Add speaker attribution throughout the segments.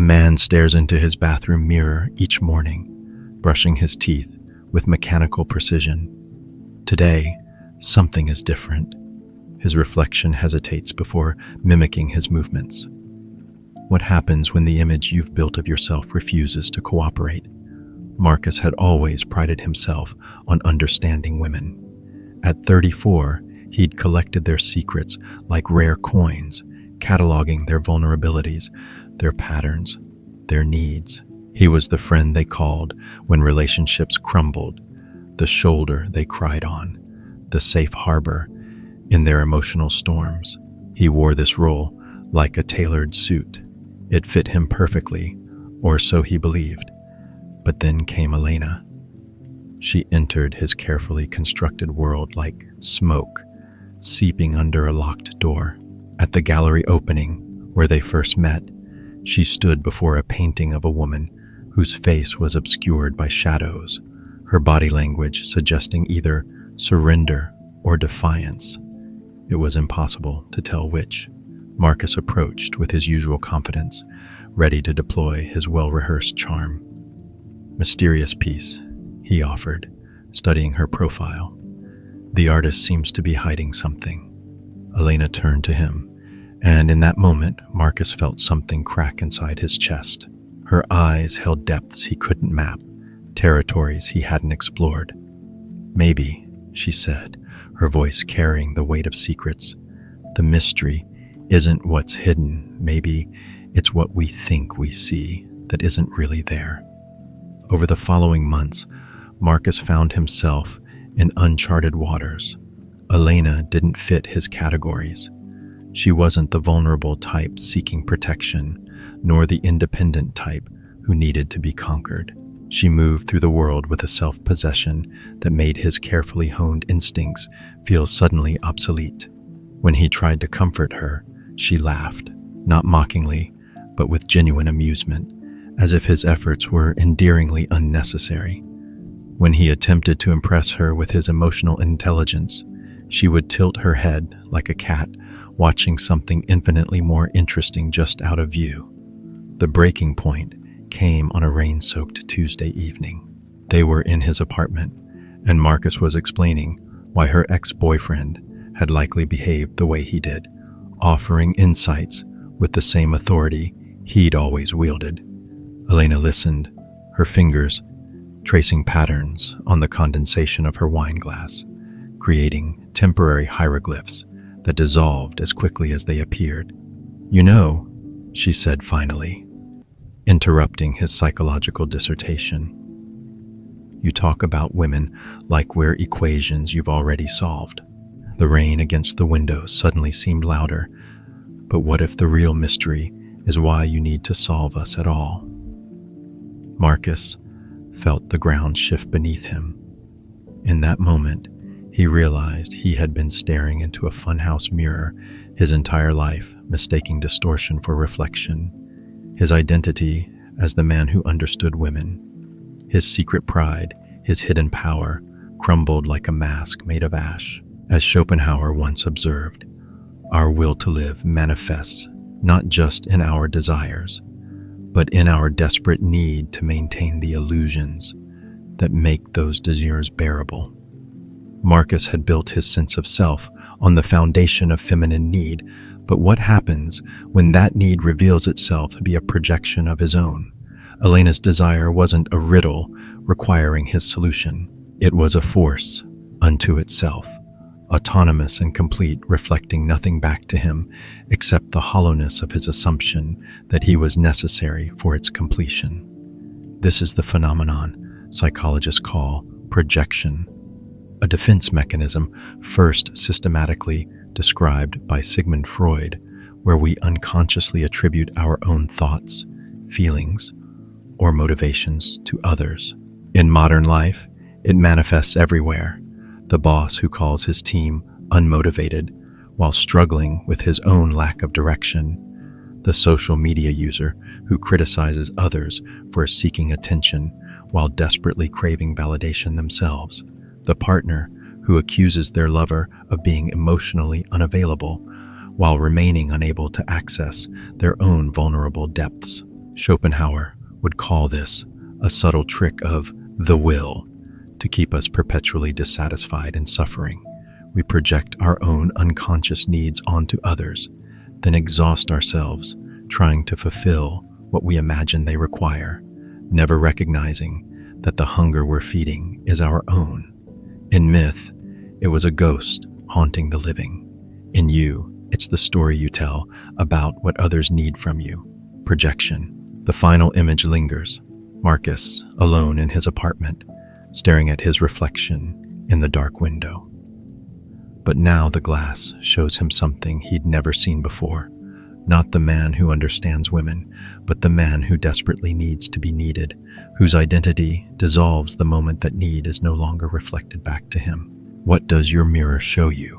Speaker 1: man stares into his bathroom mirror each morning, brushing his teeth with mechanical precision. Today, something is different. His reflection hesitates before mimicking his movements. What happens when the image you've built of yourself refuses to cooperate? Marcus had always prided himself on understanding women. At 34, he'd collected their secrets like rare coins, cataloging their vulnerabilities, their patterns, their needs. He was the friend they called when relationships crumbled, the shoulder they cried on, the safe harbor in their emotional storms. He wore this role like a tailored suit. It fit him perfectly, or so he believed. But then came Elena. She entered his carefully constructed world like smoke, seeping under a locked door. At the gallery opening, where they first met, she stood before a painting of a woman whose face was obscured by shadows, her body language suggesting either surrender or defiance. It was impossible to tell which. Marcus approached with his usual confidence, ready to deploy his well-rehearsed charm. "Mysterious piece," he offered, studying her profile. "The artist seems to be hiding something." Elena turned to him, and in that moment, Marcus felt something crack inside his chest. Her eyes held depths he couldn't map, territories he hadn't explored. "Maybe," she said, her voice carrying the weight of secrets, "the mystery isn't what's hidden. Maybe it's what we think we see that isn't really there." Over the following months, Marcus found himself in uncharted waters. Elena didn't fit his categories. She wasn't the vulnerable type seeking protection, nor the independent type who needed to be conquered. She moved through the world with a self-possession that made his carefully honed instincts feel suddenly obsolete. When he tried to comfort her, she laughed, not mockingly, but with genuine amusement, as if his efforts were endearingly unnecessary. When he attempted to impress her with his emotional intelligence, she would tilt her head like a cat watching something infinitely more interesting just out of view. The breaking point came on a rain-soaked Tuesday evening. They were in his apartment, and Marcus was explaining why her ex-boyfriend had likely behaved the way he did, offering insights with the same authority he'd always wielded. Elena listened, her fingers tracing patterns on the condensation of her wine glass, creating temporary hieroglyphs that dissolved as quickly as they appeared. "You know," she said finally, interrupting his psychological dissertation, "you talk about women like we're equations you've already solved." The rain against the window suddenly seemed louder. "But what if the real mystery is why you need to solve us at all?" Marcus felt the ground shift beneath him. In that moment, he realized he had been staring into a funhouse mirror his entire life, mistaking distortion for reflection. His identity as the man who understood women, his secret pride, his hidden power, crumbled like a mask made of ash. As Schopenhauer once observed, our will to live manifests not just in our desires, but in our desperate need to maintain the illusions that make those desires bearable. Marcus had built his sense of self on the foundation of feminine need, but what happens when that need reveals itself to be a projection of his own? Elena's desire wasn't a riddle requiring his solution. It was a force unto itself, autonomous and complete, reflecting nothing back to him except the hollowness of his assumption that he was necessary for its completion. This is the phenomenon psychologists call projection, a defense mechanism first systematically described by Sigmund Freud, where we unconsciously attribute our own thoughts, feelings, or motivations to others. In modern life, it manifests everywhere. The boss who calls his team unmotivated while struggling with his own lack of direction. The social media user who criticizes others for seeking attention while desperately craving validation themselves. The partner who accuses their lover of being emotionally unavailable while remaining unable to access their own vulnerable depths. Schopenhauer would call this a subtle trick of the will to keep us perpetually dissatisfied and suffering. We project our own unconscious needs onto others, then exhaust ourselves trying to fulfill what we imagine they require, never recognizing that the hunger we're feeding is our own. In myth, it was a ghost haunting the living. In you, it's the story you tell about what others need from you. Projection. The final image lingers. Marcus, alone in his apartment, staring at his reflection in the dark window. But now the glass shows him something he'd never seen before. Not the man who understands women, but the man who desperately needs to be needed, whose identity dissolves the moment that need is no longer reflected back to him. What does your mirror show you?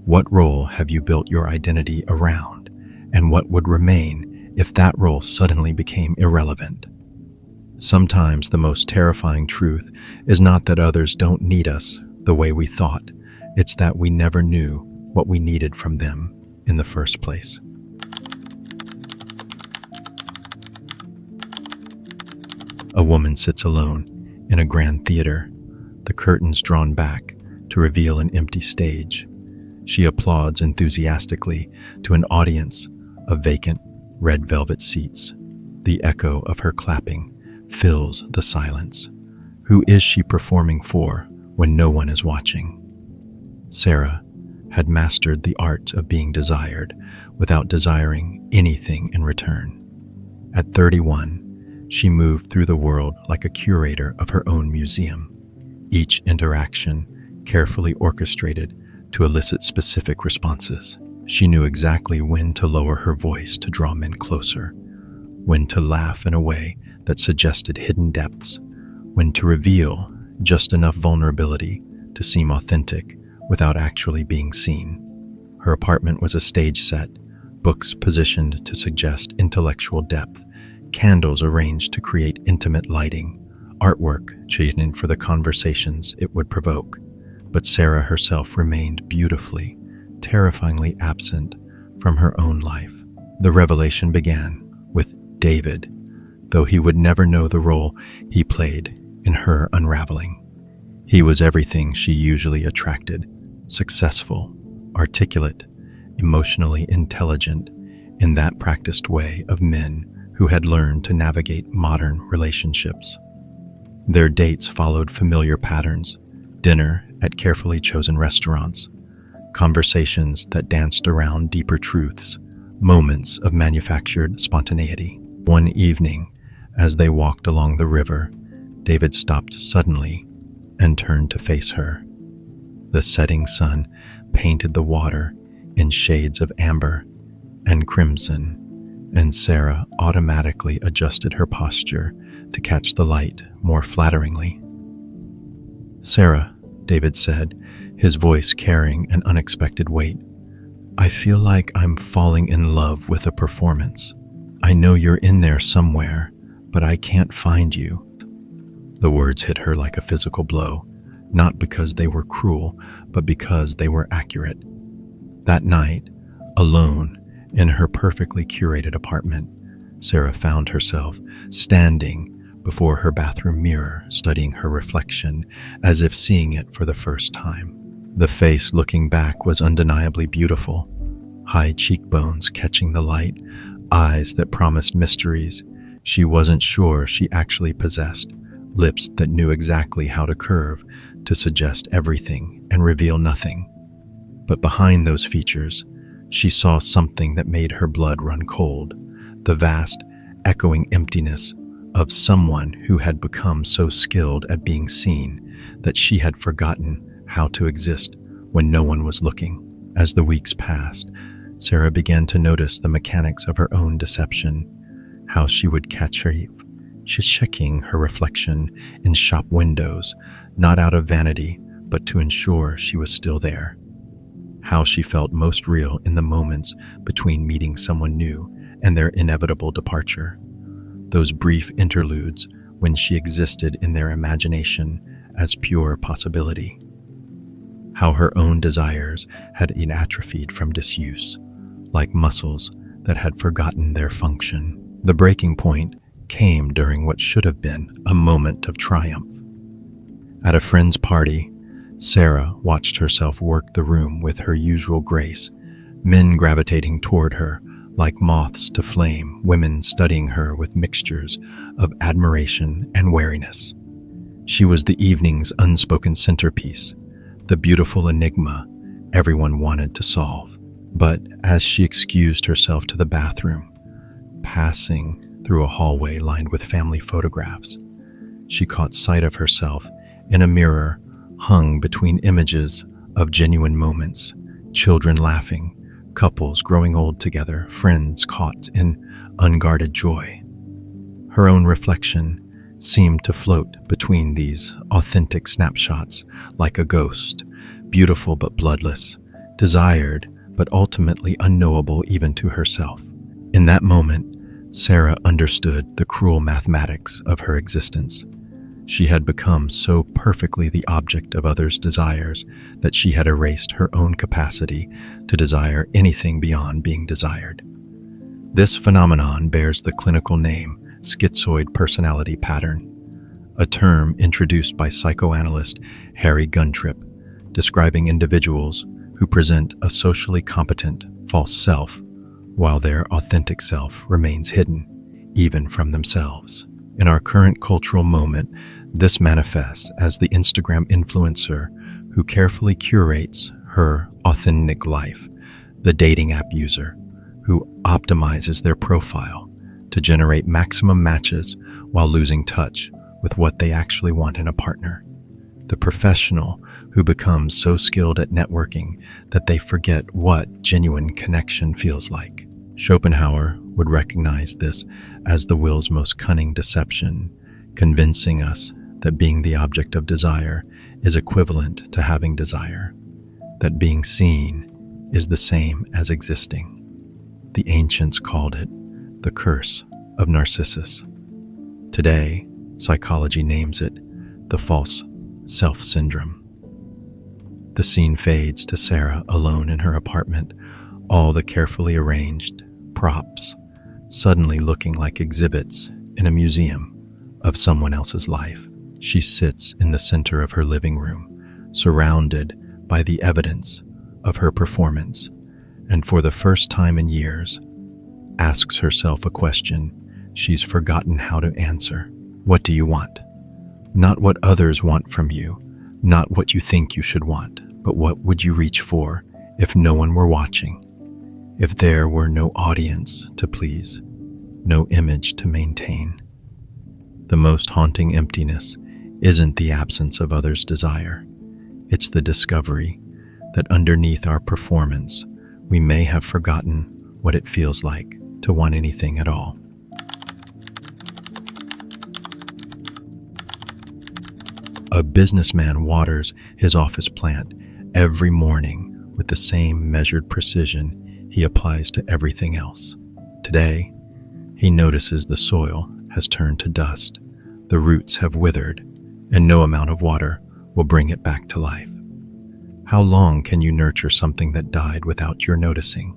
Speaker 1: What role have you built your identity around? And what would remain if that role suddenly became irrelevant? Sometimes the most terrifying truth is not that others don't need us the way we thought. It's that we never knew what we needed from them in the first place. A woman sits alone in a grand theater, the curtains drawn back to reveal an empty stage. She applauds enthusiastically to an audience of vacant red velvet seats. The echo of her clapping fills the silence. Who is she performing for when no one is watching? Sarah had mastered the art of being desired without desiring anything in return. At 31, she moved through the world like a curator of her own museum, each interaction carefully orchestrated to elicit specific responses. She knew exactly when to lower her voice to draw men closer, when to laugh in a way that suggested hidden depths, when to reveal just enough vulnerability to seem authentic without actually being seen. Her apartment was a stage set, books positioned to suggest intellectual depth, candles arranged to create intimate lighting, artwork chosen for the conversations it would provoke. But Sarah herself remained beautifully, terrifyingly absent from her own life. The revelation began with David, though he would never know the role he played in her unraveling. He was everything she usually attracted: successful, articulate, emotionally intelligent, in that practiced way of men who had learned to navigate modern relationships. Their dates followed familiar patterns: dinner at carefully chosen restaurants, conversations that danced around deeper truths, moments of manufactured spontaneity. One evening, as they walked along the river, David stopped suddenly and turned to face her. The setting sun painted the water in shades of amber and crimson, and Sarah automatically adjusted her posture to catch the light more flatteringly. "Sarah," David said, his voice carrying an unexpected weight, "I feel like I'm falling in love with a performance. I know you're in there somewhere, but I can't find you." The words hit her like a physical blow, not because they were cruel, but because they were accurate. That night, alone in her perfectly curated apartment, Sarah found herself standing before her bathroom mirror, studying her reflection as if seeing it for the first time. The face looking back was undeniably beautiful: high cheekbones catching the light, eyes that promised mysteries she wasn't sure she actually possessed, lips that knew exactly how to curve to suggest everything and reveal nothing. But behind those features, she saw something that made her blood run cold: the vast, echoing emptiness of someone who had become so skilled at being seen that she had forgotten how to exist when no one was looking. As the weeks passed, Sarah began to notice the mechanics of her own deception, how she would catch her checking her reflection in shop windows, not out of vanity, but to ensure she was still there. How she felt most real in the moments between meeting someone new and their inevitable departure. Those brief interludes when she existed in their imagination as pure possibility. How her own desires had atrophied from disuse, like muscles that had forgotten their function. The breaking point came during what should have been a moment of triumph. At a friend's party, Sarah watched herself work the room with her usual grace, men gravitating toward her like moths to flame, women studying her with mixtures of admiration and wariness. She was the evening's unspoken centerpiece, the beautiful enigma everyone wanted to solve. But as she excused herself to the bathroom, passing through a hallway lined with family photographs, she caught sight of herself in a mirror hung between images of genuine moments, children laughing, couples growing old together, friends caught in unguarded joy. Her own reflection seemed to float between these authentic snapshots like a ghost, beautiful but bloodless, desired but ultimately unknowable even to herself. In that moment, Sarah understood the cruel mathematics of her existence. She had become so perfectly the object of others' desires that she had erased her own capacity to desire anything beyond being desired. This phenomenon bears the clinical name schizoid personality pattern, a term introduced by psychoanalyst Harry Guntrip, describing individuals who present a socially competent false self while their authentic self remains hidden, even from themselves. In our current cultural moment, this manifests as the Instagram influencer who carefully curates her authentic life, the dating app user who optimizes their profile to generate maximum matches while losing touch with what they actually want in a partner, the professional who becomes so skilled at networking that they forget what genuine connection feels like. Schopenhauer would recognize this as the will's most cunning deception, convincing us that being the object of desire is equivalent to having desire, that being seen is the same as existing. The ancients called it the curse of Narcissus. Today, psychology names it the false self syndrome. The scene fades to Sarah alone in her apartment, all the carefully arranged props suddenly looking like exhibits in a museum of someone else's life. She sits in the center of her living room, surrounded by the evidence of her performance, and for the first time in years, asks herself a question she's forgotten how to answer. What do you want? Not what others want from you, not what you think you should want, but what would you reach for if no one were watching? If there were no audience to please, no image to maintain. The most haunting emptiness isn't the absence of others' desire. It's the discovery that underneath our performance, we may have forgotten what it feels like to want anything at all. A businessman waters his office plant every morning with the same measured precision he applies to everything else. Today, he notices the soil has turned to dust, the roots have withered, and no amount of water will bring it back to life. How long can you nurture something that died without your noticing?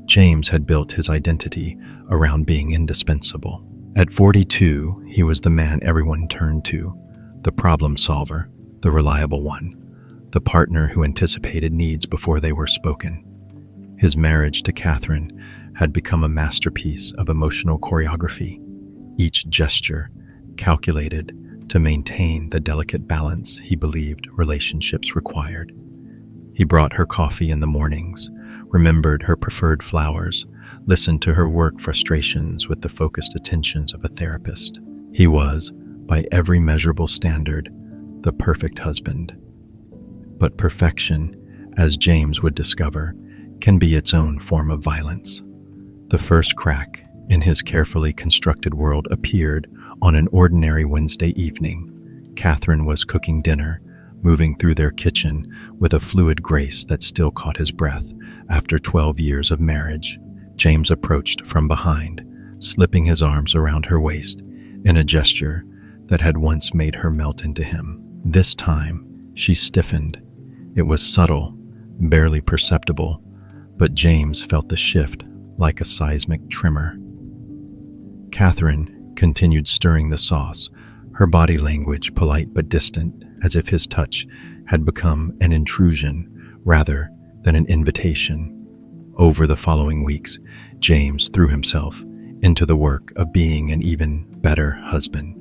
Speaker 1: James had built his identity around being indispensable. At 42, he was the man everyone turned to, the problem solver, the reliable one, the partner who anticipated needs before they were spoken. His marriage to Catherine had become a masterpiece of emotional choreography, each gesture calculated to maintain the delicate balance he believed relationships required. He brought her coffee in the mornings, remembered her preferred flowers, listened to her work frustrations with the focused attentions of a therapist. He was, by every measurable standard, the perfect husband. But perfection, as James would discover, can be its own form of violence. The first crack in his carefully constructed world appeared on an ordinary Wednesday evening. Catherine was cooking dinner, moving through their kitchen with a fluid grace that still caught his breath after 12 years of marriage. James approached from behind, slipping his arms around her waist in a gesture that had once made her melt into him. This time, she stiffened. It was subtle, barely perceptible, but James felt the shift like a seismic tremor. Catherine continued stirring the sauce, her body language polite but distant, as if his touch had become an intrusion rather than an invitation. Over the following weeks, James threw himself into the work of being an even better husband.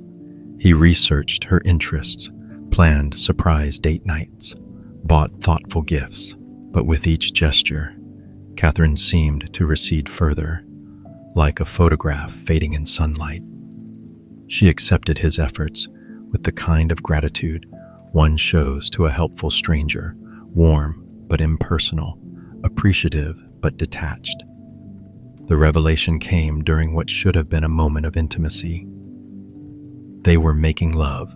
Speaker 1: He researched her interests, planned surprise date nights, bought thoughtful gifts, but with each gesture, Catherine seemed to recede further, like a photograph fading in sunlight. She accepted his efforts with the kind of gratitude one shows to a helpful stranger, warm but impersonal, appreciative but detached. The revelation came during what should have been a moment of intimacy. They were making love,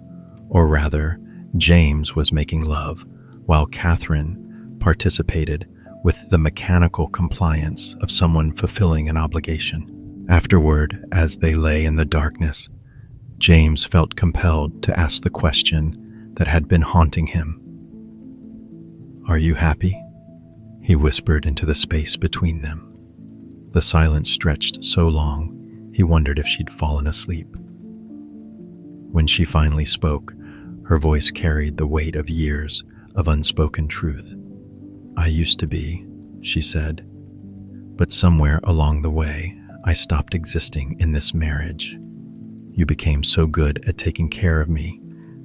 Speaker 1: or rather, James was making love, while Catherine participated with the mechanical compliance of someone fulfilling an obligation. Afterward, as they lay in the darkness, James felt compelled to ask the question that had been haunting him. "Are you happy?" he whispered into the space between them. The silence stretched so long, he wondered if she'd fallen asleep. When she finally spoke, her voice carried the weight of years of unspoken truth. "I used to be," she said, "but somewhere along the way, I stopped existing in this marriage. You became so good at taking care of me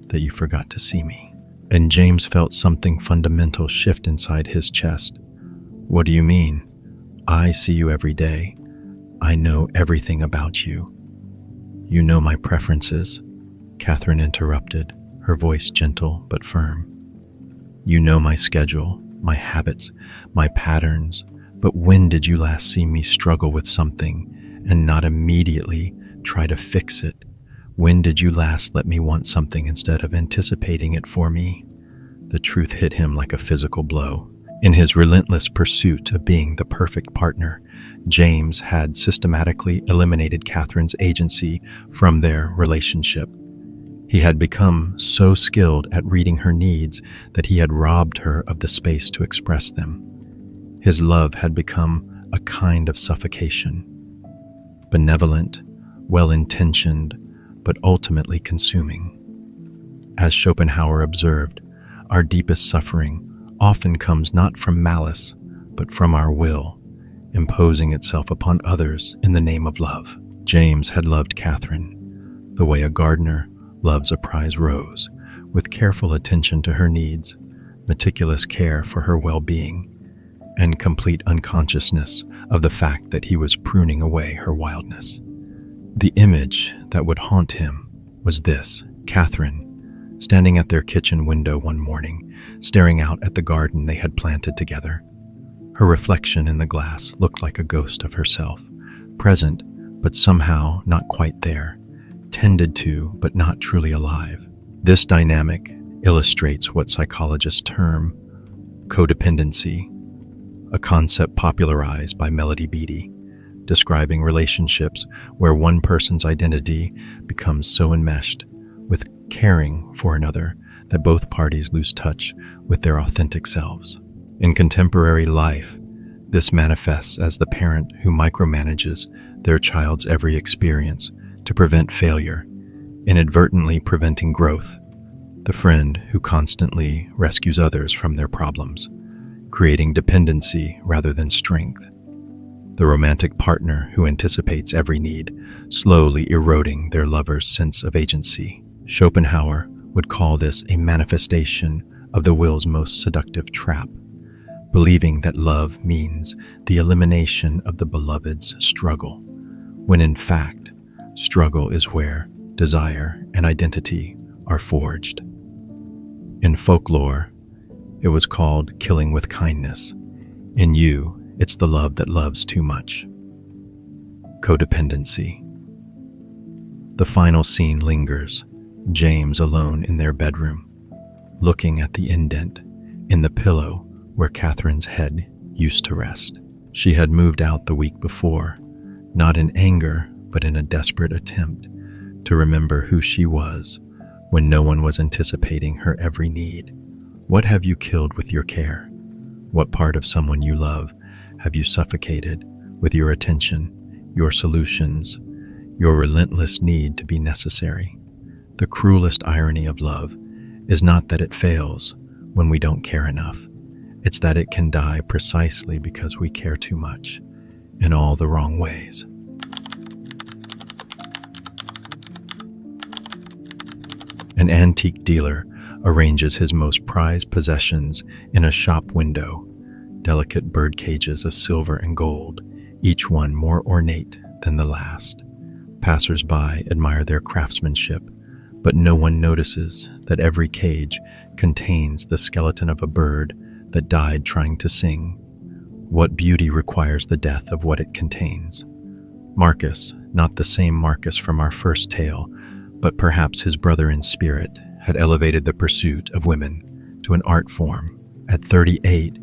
Speaker 1: that you forgot to see me." And James felt something fundamental shift inside his chest. "What do you mean? I see you every day. I know everything about you." "You know my preferences," Catherine interrupted, her voice gentle but firm. "You know my schedule, my habits, my patterns, but when did you last see me struggle with something and not immediately try to fix it? When did you last let me want something instead of anticipating it for me?" The truth hit him like a physical blow. In his relentless pursuit of being the perfect partner, James had systematically eliminated Catherine's agency from their relationship. He had become so skilled at reading her needs that he had robbed her of the space to express them. His love had become a kind of suffocation, benevolent, well-intentioned, but ultimately consuming. As Schopenhauer observed, our deepest suffering often comes not from malice, but from our will, imposing itself upon others in the name of love. James had loved Catherine the way a gardener loves a prize rose, with careful attention to her needs, meticulous care for her well-being, and complete unconsciousness of the fact that he was pruning away her wildness. The image that would haunt him was this: Catherine, standing at their kitchen window one morning, staring out at the garden they had planted together. Her reflection in the glass looked like a ghost of herself, present but somehow not quite there, tended to but not truly alive. This dynamic illustrates what psychologists term codependency, a concept popularized by Melody Beattie, describing relationships where one person's identity becomes so enmeshed with caring for another that both parties lose touch with their authentic selves. In contemporary life, this manifests as the parent who micromanages their child's every experience to prevent failure, inadvertently preventing growth, the friend who constantly rescues others from their problems, creating dependency rather than strength, the romantic partner who anticipates every need, slowly eroding their lover's sense of agency. Schopenhauer would call this a manifestation of the will's most seductive trap, believing that love means the elimination of the beloved's struggle, when in fact, struggle is where desire and identity are forged. In folklore, it was called killing with kindness. In you, it's the love that loves too much. Codependency. The final scene lingers, James alone in their bedroom, looking at the indent in the pillow where Catherine's head used to rest. She had moved out the week before, not in anger, but in a desperate attempt to remember who she was when no one was anticipating her every need. What have you killed with your care? What part of someone you love have you suffocated with your attention, your solutions, your relentless need to be necessary. The cruelest irony of love is not that it fails when we don't care enough. It's that it can die precisely because we care too much, in all the wrong ways. An antique dealer arranges his most prized possessions in a shop window, delicate bird cages of silver and gold, each one more ornate than the last. Passers-by admire their craftsmanship, but no one notices that every cage contains the skeleton of a bird that died trying to sing. What beauty requires the death of what it contains? Marcus, not the same Marcus from our first tale, but perhaps his brother in spirit, had elevated the pursuit of women to an art form. At 38,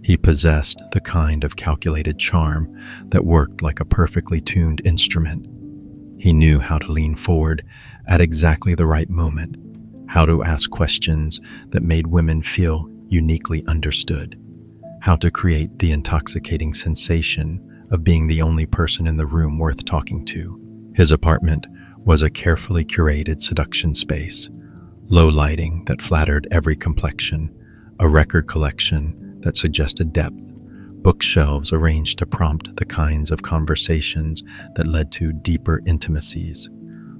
Speaker 1: he possessed the kind of calculated charm that worked like a perfectly tuned instrument. He knew how to lean forward at exactly the right moment, how to ask questions that made women feel uniquely understood, how to create the intoxicating sensation of being the only person in the room worth talking to. His apartment was a carefully curated seduction space, low lighting that flattered every complexion, a record collection that suggested depth, bookshelves arranged to prompt the kinds of conversations that led to deeper intimacies.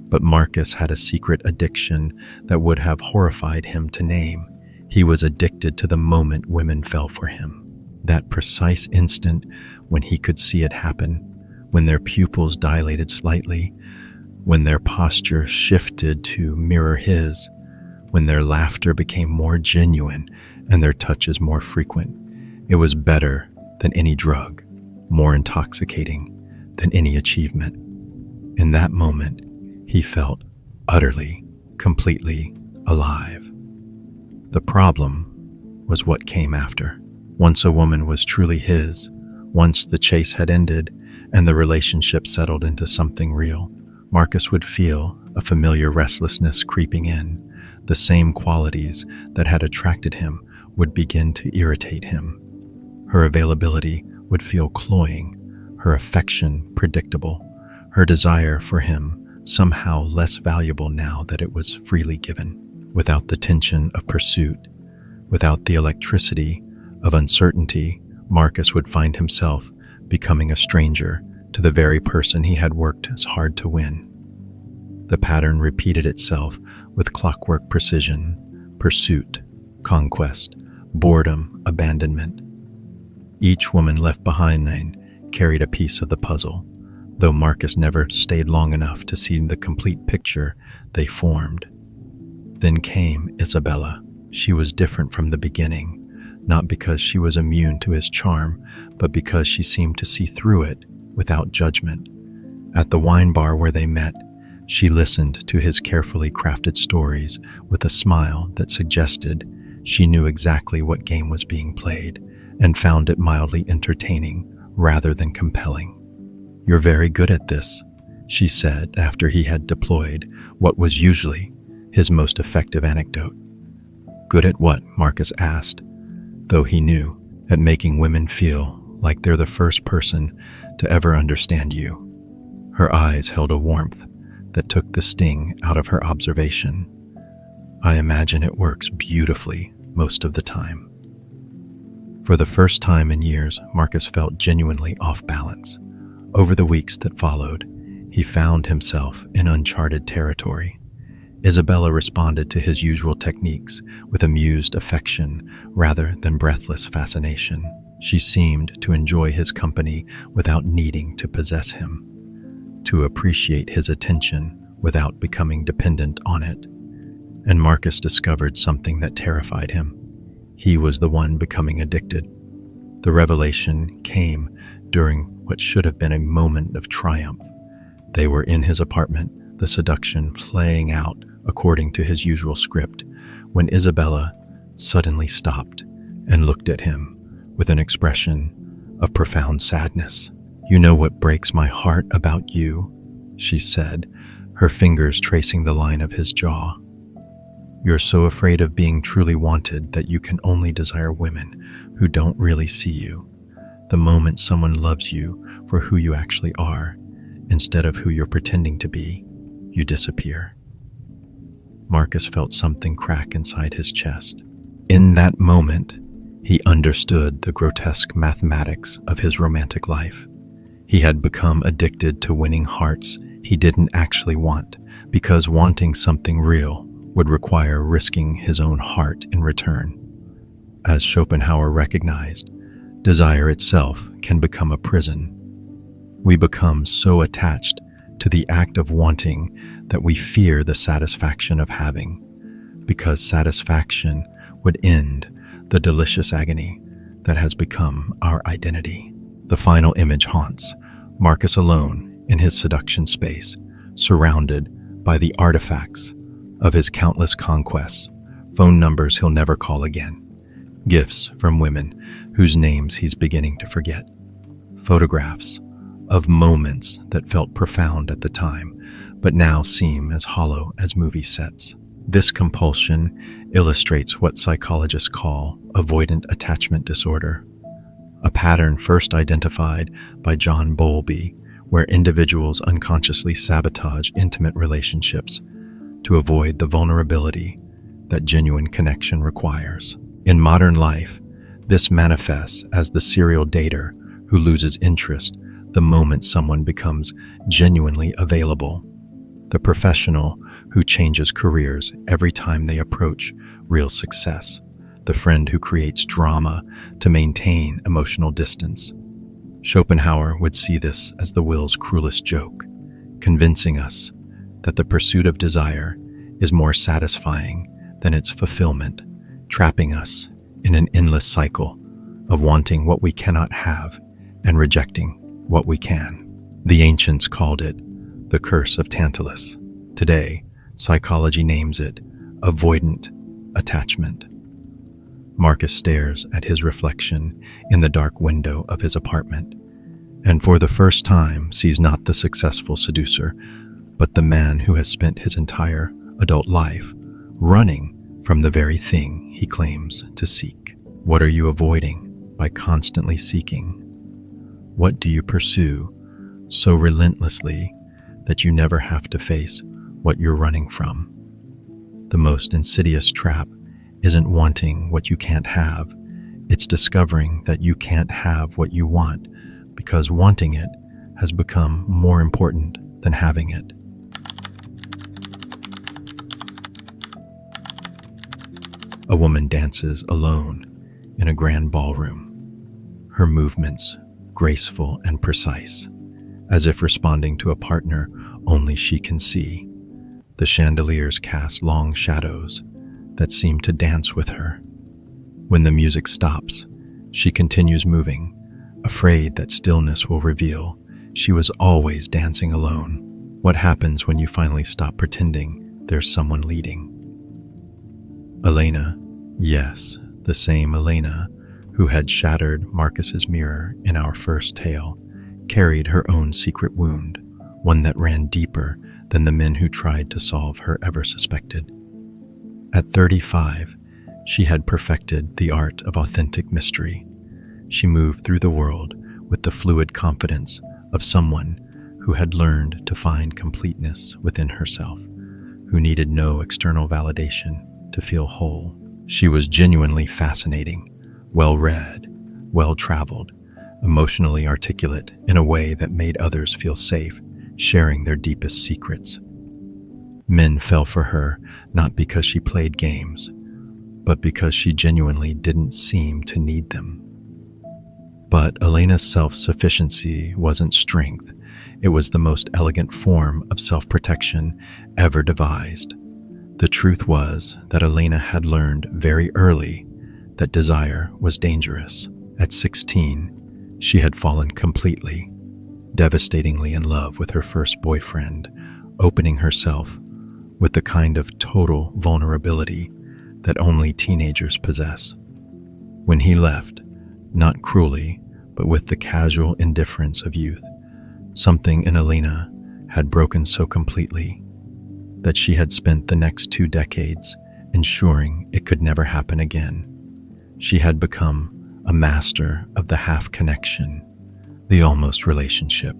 Speaker 1: But Marcus had a secret addiction that would have horrified him to name. He was addicted to the moment women fell for him, that precise instant when he could see it happen, when their pupils dilated slightly, when their posture shifted to mirror his, when their laughter became more genuine and their touches more frequent. It was better than any drug, more intoxicating than any achievement. In that moment, he felt utterly, completely alive. The problem was what came after. Once a woman was truly his, once the chase had ended and the relationship settled into something real, Marcus would feel a familiar restlessness creeping in. The same qualities that had attracted him would begin to irritate him. Her availability would feel cloying, her affection predictable, her desire for him somehow less valuable now that it was freely given. Without the tension of pursuit, without the electricity of uncertainty, Marcus would find himself becoming a stranger to the very person he had worked as hard to win. The pattern repeated itself with clockwork precision: pursuit, conquest, boredom, abandonment. Each woman left behind then carried a piece of the puzzle, though Marcus never stayed long enough to see the complete picture they formed. Then came Isabella. She was different from the beginning, not because she was immune to his charm, but because she seemed to see through it without judgment. At the wine bar where they met, she listened to his carefully crafted stories with a smile that suggested she knew exactly what game was being played and found it mildly entertaining rather than compelling. "You're very good at this," she said after he had deployed what was usually his most effective anecdote. "Good at what?" Marcus asked, though he knew at making women feel like they're the first person to ever understand you. Her eyes held a warmth that took the sting out of her observation. "I imagine it works beautifully most of the time." For the first time in years, Marcus felt genuinely off balance. Over the weeks that followed, he found himself in uncharted territory. Isabella responded to his usual techniques with amused affection rather than breathless fascination. She seemed to enjoy his company without needing to possess him, to appreciate his attention without becoming dependent on it. And Marcus discovered something that terrified him. He was the one becoming addicted. The revelation came during what should have been a moment of triumph. They were in his apartment, the seduction playing out according to his usual script, when Isabella suddenly stopped and looked at him with an expression of profound sadness. "You know what breaks my heart about you," she said, her fingers tracing the line of his jaw. "You're so afraid of being truly wanted that you can only desire women who don't really see you. The moment someone loves you for who you actually are, Instead of who you're pretending to be, you disappear. Marcus felt something crack inside his chest. In that moment, he understood the grotesque mathematics of his romantic life. He had become addicted to winning hearts he didn't actually want, because wanting something real would require risking his own heart in return. As Schopenhauer recognized, desire itself can become a prison. We become so attached to the act of wanting that we fear the satisfaction of having, because satisfaction would end the delicious agony that has become our identity. The final image haunts Marcus alone in his seduction space, surrounded by the artifacts of his countless conquests, phone numbers he'll never call again, gifts from women whose names he's beginning to forget, photographs of moments that felt profound at the time, but now seem as hollow as movie sets. This compulsion illustrates what psychologists call avoidant attachment disorder, a pattern first identified by John Bowlby, where individuals unconsciously sabotage intimate relationships to avoid the vulnerability that genuine connection requires. In modern life, this manifests as the serial dater who loses interest the moment someone becomes genuinely available, the professional who changes careers every time they approach real success, the friend who creates drama to maintain emotional distance. Schopenhauer would see this as the will's cruelest joke, convincing us that the pursuit of desire is more satisfying than its fulfillment, trapping us in an endless cycle of wanting what we cannot have and rejecting what we can. The ancients called it the curse of Tantalus. Today, psychology names it avoidant attachment. Marcus stares at his reflection in the dark window of his apartment, and for the first time sees not the successful seducer, but the man who has spent his entire adult life running from the very thing he claims to seek. What are you avoiding by constantly seeking? What do you pursue so relentlessly that you never have to face what you're running from? The most insidious trap isn't wanting what you can't have. It's discovering that you can't have what you want because wanting it has become more important than having it. A woman dances alone in a grand ballroom, her movements graceful and precise, as if responding to a partner only she can see. The chandeliers cast long shadows that seem to dance with her. When the music stops, she continues moving, afraid that stillness will reveal she was always dancing alone. What happens when you finally stop pretending there's someone leading? Elena, yes, the same Elena who had shattered Marcus's mirror in our first tale, carried her own secret wound, one that ran deeper than the men who tried to solve her ever suspected. At 35, she had perfected the art of authentic mystery. She moved through the world with the fluid confidence of someone who had learned to find completeness within herself, who needed no external validation to feel whole. She was genuinely fascinating, well-read, well-traveled, emotionally articulate in a way that made others feel safe, sharing their deepest secrets. Men fell for her not because she played games, but because she genuinely didn't seem to need them. But Elena's self-sufficiency wasn't strength. It was the most elegant form of self-protection ever devised. The truth was that Elena had learned very early that desire was dangerous. At 16, she had fallen completely, devastatingly in love with her first boyfriend, opening herself with the kind of total vulnerability that only teenagers possess. When he left, not cruelly, but with the casual indifference of youth, something in Elena had broken so completely that she had spent the next 2 decades ensuring it could never happen again. She had become a master of the half connection, the almost relationship,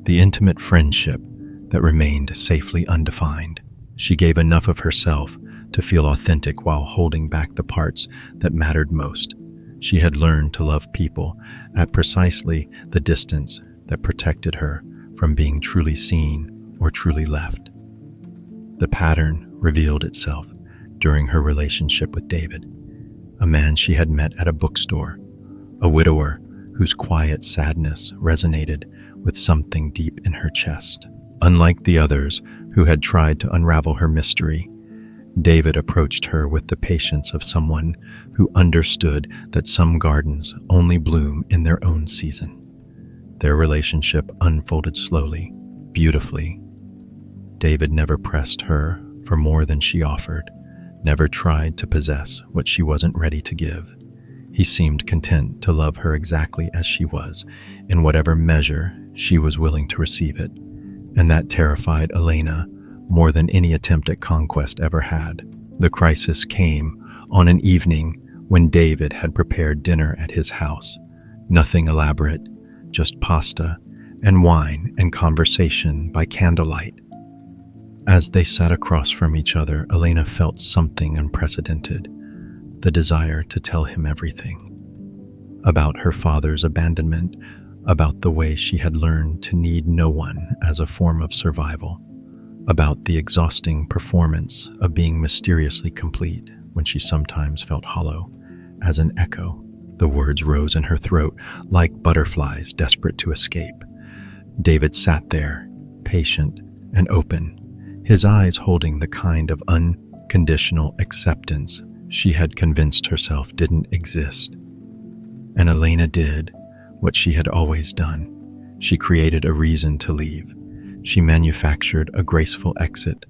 Speaker 1: the intimate friendship that remained safely undefined. She gave enough of herself to feel authentic while holding back the parts that mattered most. She had learned to love people at precisely the distance that protected her from being truly seen or truly left. The pattern revealed itself during her relationship with David, a man she had met at a bookstore, a widower whose quiet sadness resonated with something deep in her chest. Unlike the others who had tried to unravel her mystery, David approached her with the patience of someone who understood that some gardens only bloom in their own season. Their relationship unfolded slowly, beautifully. David never pressed her for more than she offered, never tried to possess what she wasn't ready to give. He seemed content to love her exactly as she was, in whatever measure she was willing to receive it. And that terrified Elena more than any attempt at conquest ever had. The crisis came on an evening when David had prepared dinner at his house. Nothing elaborate, just pasta and wine and conversation by candlelight. As they sat across from each other, Elena felt something unprecedented, the desire to tell him everything. About her father's abandonment, about the way she had learned to need no one as a form of survival, about the exhausting performance of being mysteriously complete when she sometimes felt hollow as an echo. The words rose in her throat like butterflies desperate to escape. David sat there, patient and open, his eyes holding the kind of unconditional acceptance she had convinced herself didn't exist. And Elena did what she had always done. She created a reason to leave. She manufactured a graceful exit,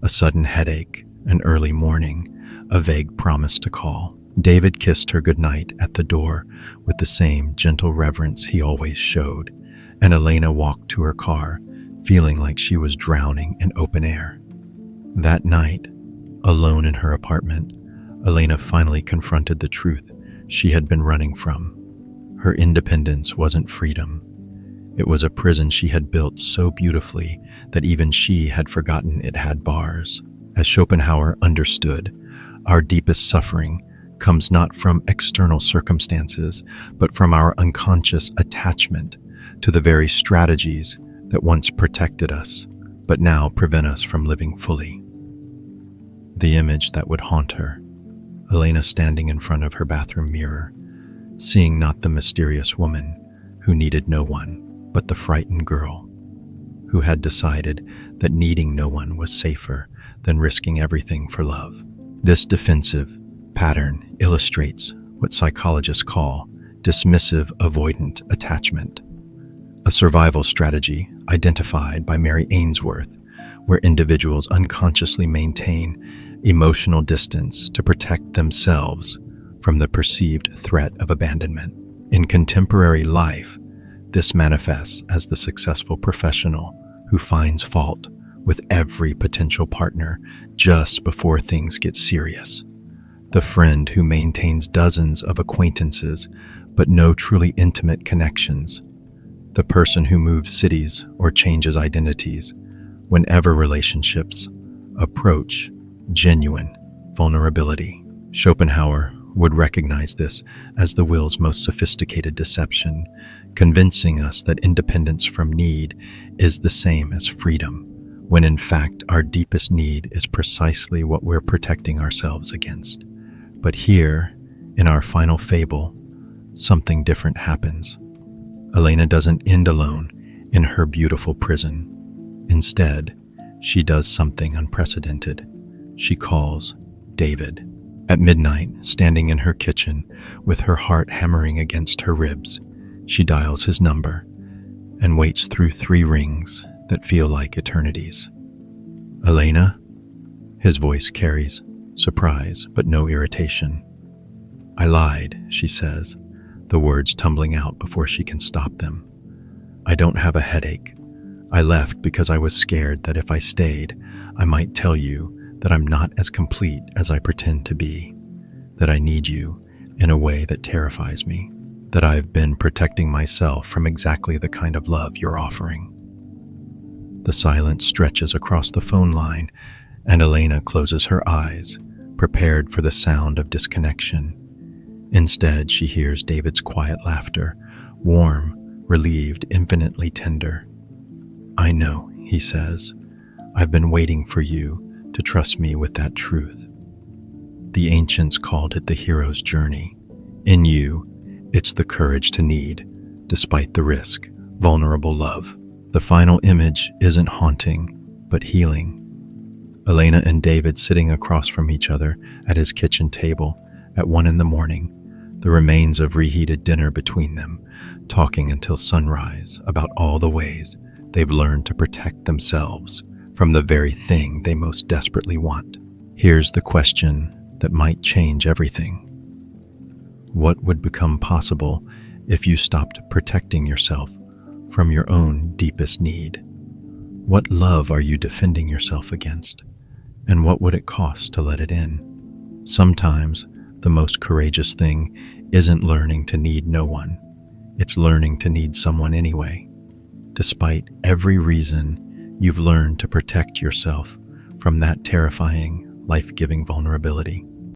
Speaker 1: a sudden headache, an early morning, a vague promise to call. David kissed her goodnight at the door with the same gentle reverence he always showed, and Elena walked to her car, feeling like she was drowning in open air. That night, alone in her apartment, Elena finally confronted the truth she had been running from. Her independence wasn't freedom. It was a prison she had built so beautifully that even she had forgotten it had bars. As Schopenhauer understood, our deepest suffering comes not from external circumstances, but from our unconscious attachment to the very strategies that once protected us, but now prevent us from living fully. The image that would haunt her, Elena standing in front of her bathroom mirror, seeing not the mysterious woman who needed no one, but the frightened girl who had decided that needing no one was safer than risking everything for love. This defensive pattern illustrates what psychologists call dismissive avoidant attachment, a survival strategy identified by Mary Ainsworth, where individuals unconsciously maintain emotional distance to protect themselves from the perceived threat of abandonment. In contemporary life, this manifests as the successful professional who finds fault with every potential partner just before things get serious. The friend who maintains dozens of acquaintances but no truly intimate connections. The person who moves cities or changes identities whenever relationships approach genuine vulnerability. Schopenhauer would recognize this as the will's most sophisticated deception, convincing us that independence from need is the same as freedom, when in fact our deepest need is precisely what we're protecting ourselves against. But here, in our final fable, something different happens. Elena doesn't end alone in her beautiful prison. Instead, she does something unprecedented. She calls David. At midnight, standing in her kitchen with her heart hammering against her ribs, she dials his number and waits through 3 rings that feel like eternities. Elena? His voice carries surprise but no irritation. I lied, she says, the words tumbling out before she can stop them. I don't have a headache. I left because I was scared that if I stayed, I might tell you that I'm not as complete as I pretend to be, that I need you in a way that terrifies me, that I've been protecting myself from exactly the kind of love you're offering. The silence stretches across the phone line, and Elena closes her eyes, prepared for the sound of disconnection. Instead, she hears David's quiet laughter, warm, relieved, infinitely tender. "I know," he says. "I've been waiting for you to trust me with that truth." The ancients called it the hero's journey. In you, it's the courage to need, despite the risk, vulnerable love. The final image isn't haunting, but healing. Elena and David sitting across from each other at his kitchen table at 1 a.m, the remains of reheated dinner between them, talking until sunrise about all the ways they've learned to protect themselves from the very thing they most desperately want. Here's the question that might change everything. What would become possible if you stopped protecting yourself from your own deepest need? What love are you defending yourself against? And what would it cost to let it in? Sometimes the most courageous thing isn't learning to need no one. It's learning to need someone anyway. Despite every reason you've learned to protect yourself from that terrifying, life-giving vulnerability.